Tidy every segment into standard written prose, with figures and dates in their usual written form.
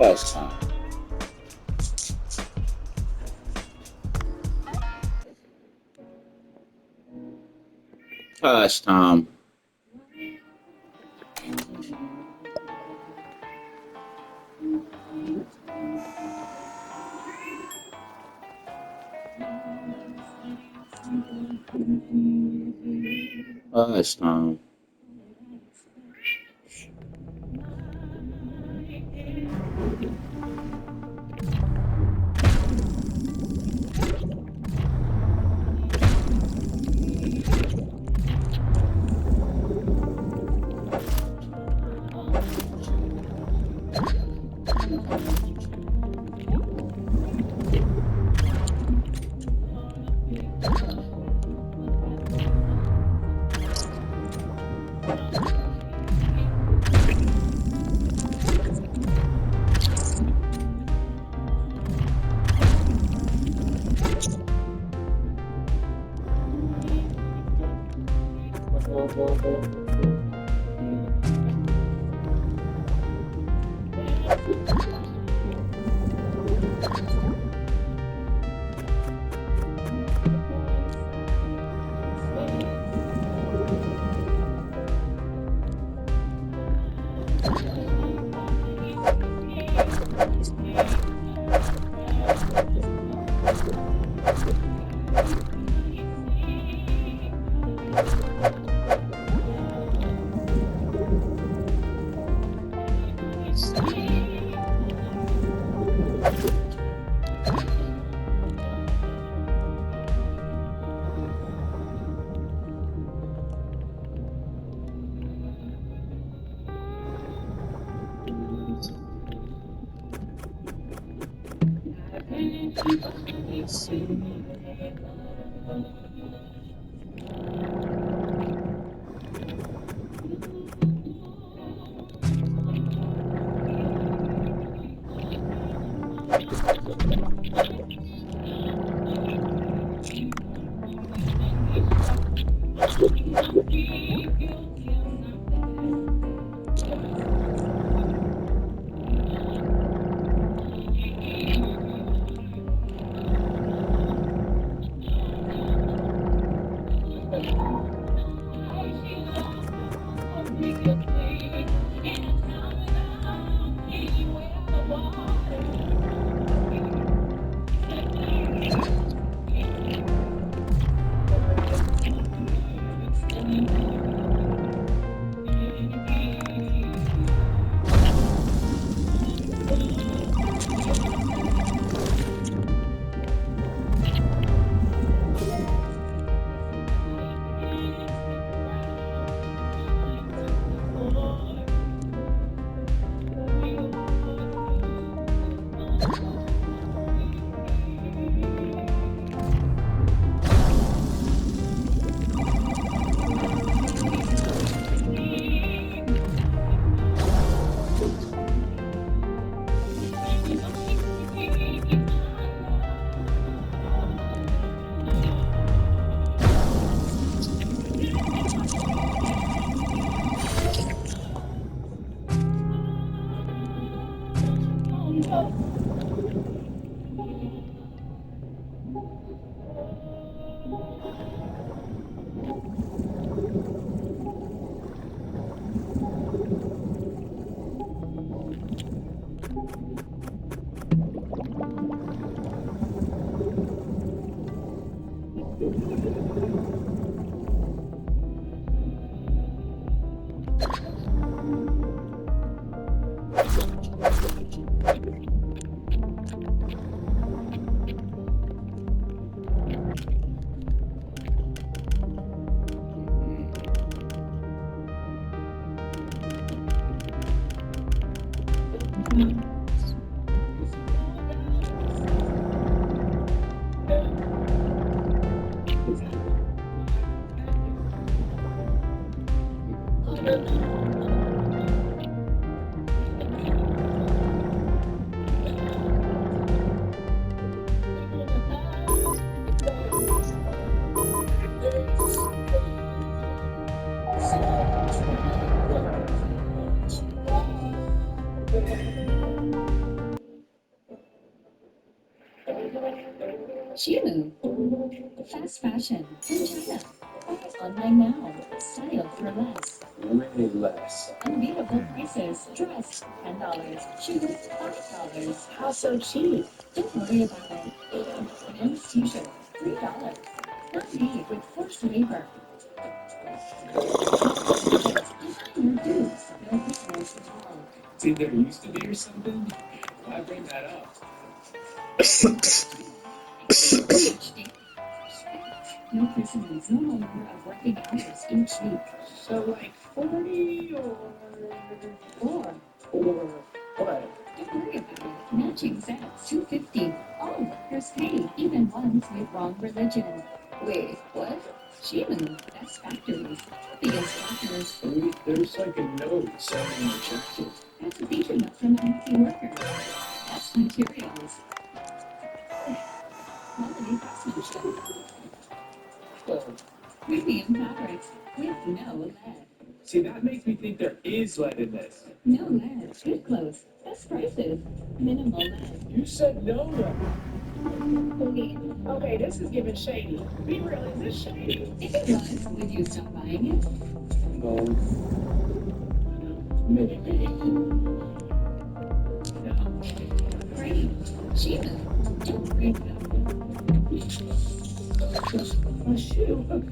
First time. First time. First time. Shein, fast fashion in China. Buy online now. Style for less. Way less. Unbeatable prices. Dress $10. Shoes $5. How so cheap? Don't worry about it. Men's t-shirt $3. Not made with forced labor. More dudes. No business at all. See, there used to be or something? Why bring that up? PhD. No prisoners. No more of working hours each week. So like 40 Or or what? don't worry about it. Matching sets, $2.50. All workers pay, even ones with wrong religion. Wait, what? Shein, that's factories. Biggest factors. Wait, there's like a note saying rejected. That's a beating up from empty workers. That's materials. Quality craftsmanship. Well, Premium fabrics with no lead. see, that makes me think there is lead in this. No lead. Good clothes. Best prices. Minimal lead. You said no lead. Okay, this is giving shady. Be real, is this shady? If it was, would you stop buying it? No. Maybe. No. Great. Sheila, don't break it up. Oh, shoot.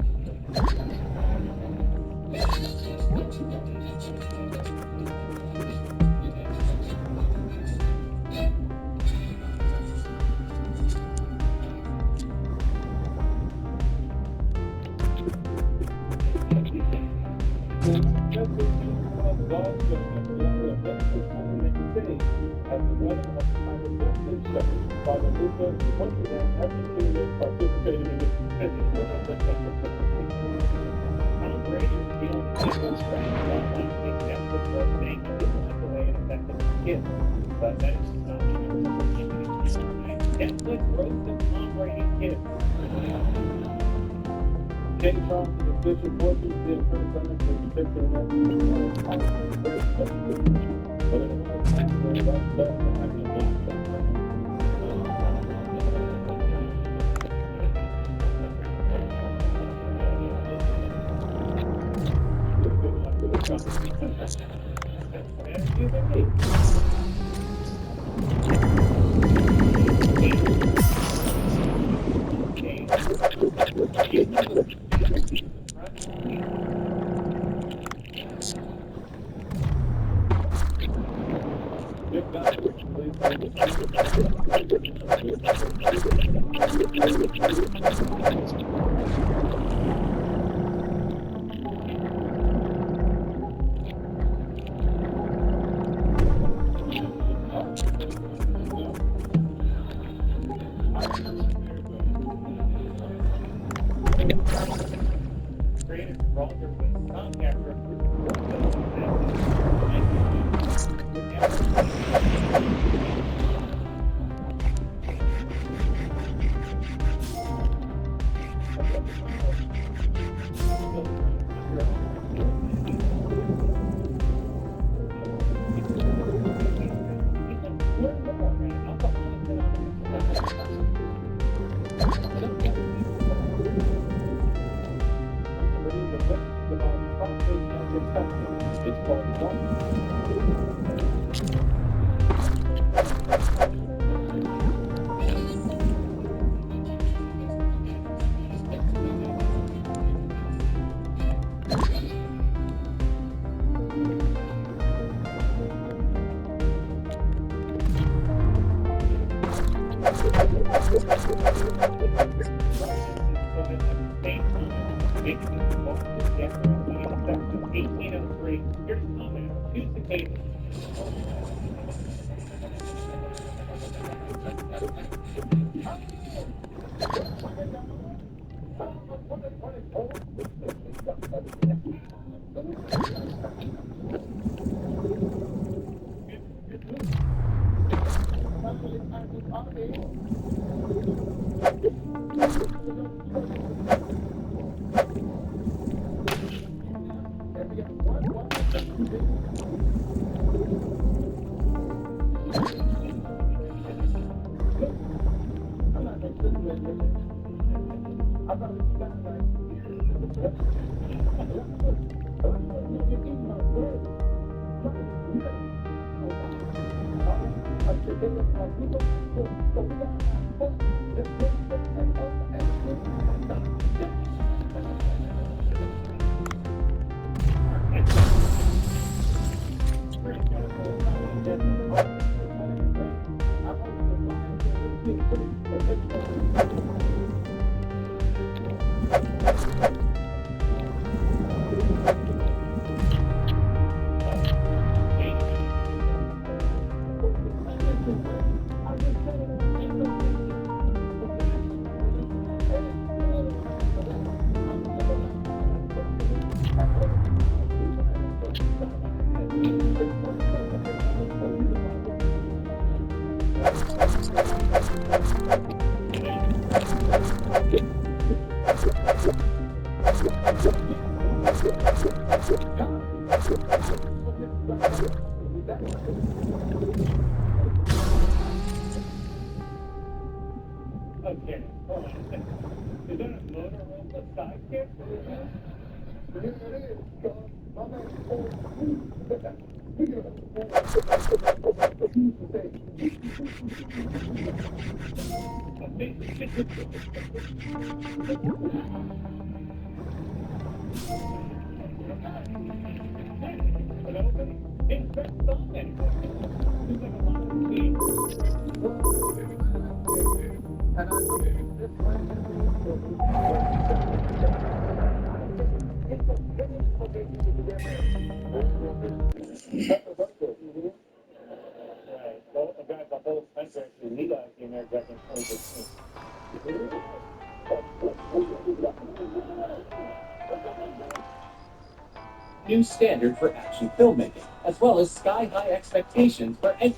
But that is not Netflix wrote the Tom Brady kid. James Robinson, the official portrait, did criticize the particular but it was actually about that. I mean, good luck with the company. Created Roger with contact it's called Okay, hold on a second. Is that a Motorola Sidekick? Right. Well, I've got the whole country actually legalized the American back in 2015. New standard for action filmmaking, as well as sky-high expectations for any.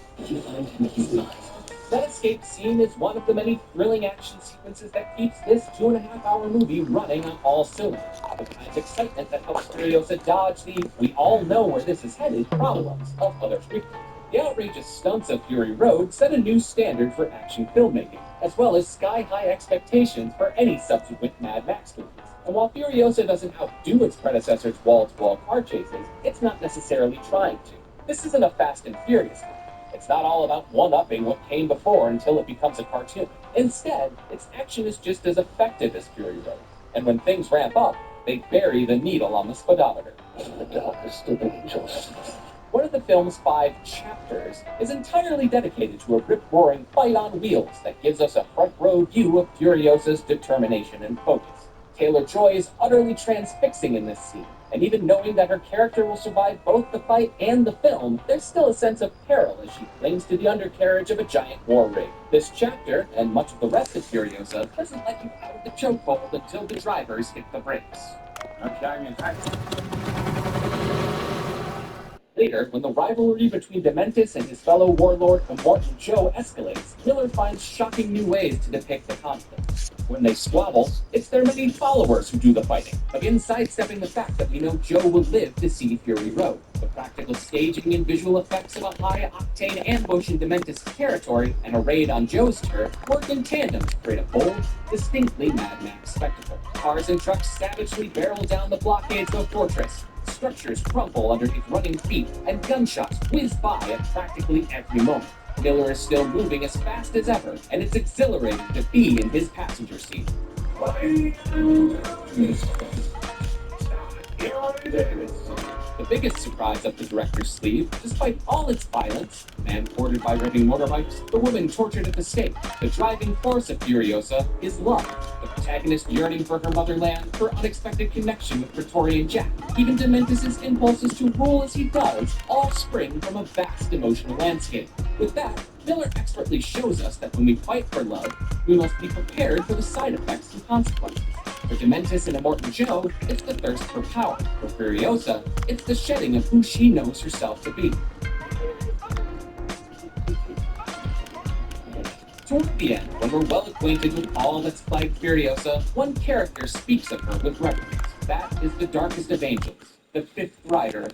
That escape scene is one of the many thrilling action sequences that keeps this 2.5-hour movie running on all cylinders. The kind of excitement that helps Furiosa dodge the "we all know where this is headed" problems of other prequels. The outrageous stunts of Fury Road set a new standard for action filmmaking, as well as sky-high expectations for any subsequent Mad Max movies. And while Furiosa doesn't outdo its predecessor's wall-to-wall car chases, it's not necessarily trying to. This isn't a Fast and Furious movie. It's not all about one-upping what came before until it becomes a cartoon. Instead, its action is just as effective as Fury Road. And when things ramp up, they bury the needle on the speedometer. The darkest of angels. One of the film's 5 chapters is entirely dedicated to a rip-roaring fight on wheels that gives us a front-row view of Furiosa's determination and focus. Taylor-Joy is utterly transfixing in this scene, and even knowing that her character will survive both the fight and the film, there's still a sense of peril as she clings to the undercarriage of a giant war rig. This chapter, and much of the rest of Furiosa, doesn't let you out of the chokehold until the drivers hit the brakes. Later, when the rivalry between Dementis and his fellow warlord Immortan Joe escalates, Miller finds shocking new ways to depict the conflict. When they squabble, it's their many followers who do the fighting, again sidestepping the fact that we know Joe will live to see Fury Road. The practical staging and visual effects of a high-octane ambush in Dementis' territory and a raid on Joe's turf work in tandem to create a bold, distinctly Mad Max spectacle. Cars and trucks savagely barrel down the blockades of the fortress. Structures crumple underneath running feet, and gunshots whiz by at practically every moment. Miller is still moving as fast as ever, and it's exhilarating to be in his passenger seat. The biggest surprise up the director's sleeve, despite all its violence, the man quartered by revving motorbikes, the woman tortured at the stake, the driving force of Furiosa is love. The protagonist yearning for her motherland, her unexpected connection with Praetorian Jack, even Dementis' impulses to rule as he does, all spring from a vast emotional landscape. With that, Miller expertly shows us that when we fight for love, we must be prepared for the side effects and consequences. For Dementis and Immortan Joe, it's the thirst for power. For Furiosa, it's the shedding of who she knows herself to be. Toward the end, when we're well acquainted with all that's plagued Furiosa, one character speaks of her with reverence. That is the darkest of angels, the fifth rider of